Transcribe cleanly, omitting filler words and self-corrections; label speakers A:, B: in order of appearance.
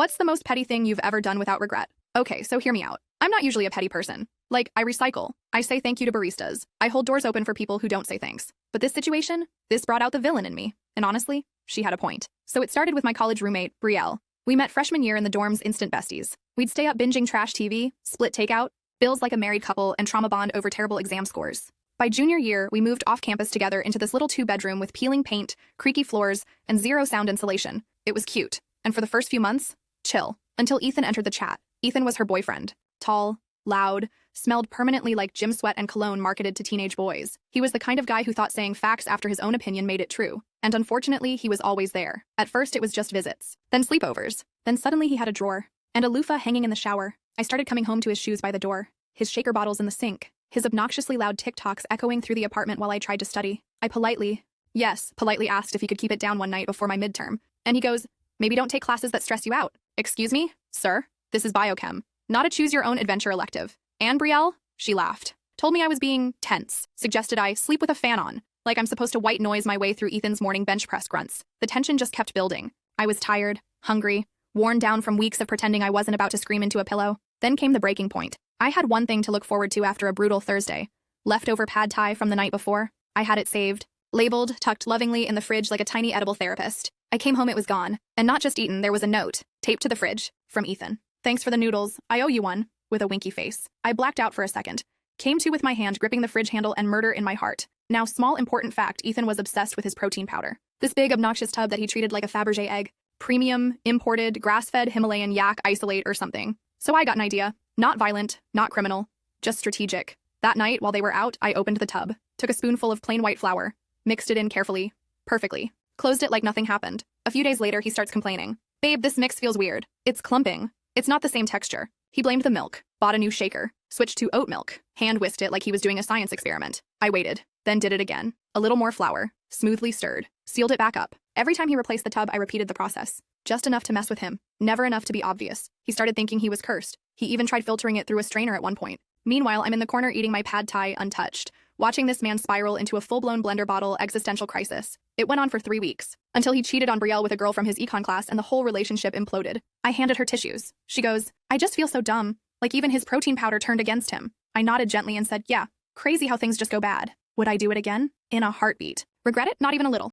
A: What's the most petty thing you've ever done without regret? Okay, so hear me out. I'm not usually a petty person. Like, I recycle. I say thank you to baristas. I hold doors open for people who don't say thanks. But this situation, this brought out the villain in me. And honestly, she had a point. So it started with my college roommate, Brielle. We met freshman year in the dorm's instant besties. We'd stay up binging trash TV, split takeout, bills like a married couple, and trauma bond over terrible exam scores. By junior year, we moved off campus together into this little two-bedroom with peeling paint, creaky floors, and zero sound insulation. It was cute. And for the first few months, chill. Until Ethan entered the chat. Ethan was her boyfriend. Tall, loud, smelled permanently like gym sweat and cologne marketed to teenage boys. He was the kind of guy who thought saying facts after his own opinion made it true. And unfortunately, he was always there. At first, it was just visits. Then sleepovers. Then suddenly he had a drawer. And a loofah hanging in the shower. I started coming home to his shoes by the door. His shaker bottles in the sink. His obnoxiously loud TikToks echoing through the apartment while I tried to study. I politely asked if he could keep it down one night before my midterm. And he goes, maybe don't take classes that stress you out. Excuse me? Sir? This is biochem. Not a choose-your-own-adventure elective. And Brielle? She laughed. Told me I was being tense. Suggested I sleep with a fan on. Like I'm supposed to white noise my way through Ethan's morning bench press grunts. The tension just kept building. I was tired, hungry, worn down from weeks of pretending I wasn't about to scream into a pillow. Then came the breaking point. I had one thing to look forward to after a brutal Thursday. Leftover pad thai from the night before. I had it saved, labeled, tucked lovingly in the fridge like a tiny edible therapist. I came home, it was gone. And not just eaten, there was a note, taped to the fridge, from Ethan. Thanks for the noodles, I owe you one, with a winky face. I blacked out for a second. Came to with my hand gripping the fridge handle and murder in my heart. Now, small important fact, Ethan was obsessed with his protein powder. This big obnoxious tub that he treated like a Fabergé egg. Premium, imported, grass-fed Himalayan yak isolate or something. So I got an idea. Not violent, not criminal, just strategic. That night, while they were out, I opened the tub, took a spoonful of plain white flour, mixed it in carefully, perfectly, closed it like nothing happened. A few days later, he starts complaining. Babe, this mix feels weird. It's clumping. It's not the same texture. He blamed the milk, bought a new shaker, switched to oat milk, hand whisked it like he was doing a science experiment. I waited, then did it again. A little more flour, smoothly stirred, sealed it back up. Every time he replaced the tub, I repeated the process. Just enough to mess with him, never enough to be obvious. He started thinking he was cursed. He even tried filtering it through a strainer at one point. Meanwhile, I'm in the corner eating my pad thai untouched, watching this man spiral into a full-blown blender bottle existential crisis. It went on for 3 weeks, until he cheated on Brielle with a girl from his econ class and the whole relationship imploded. I handed her tissues. She goes, I just feel so dumb, like even his protein powder turned against him. I nodded gently and said, yeah, crazy how things just go bad. Would I do it again? In a heartbeat. Regret it? Not even a little.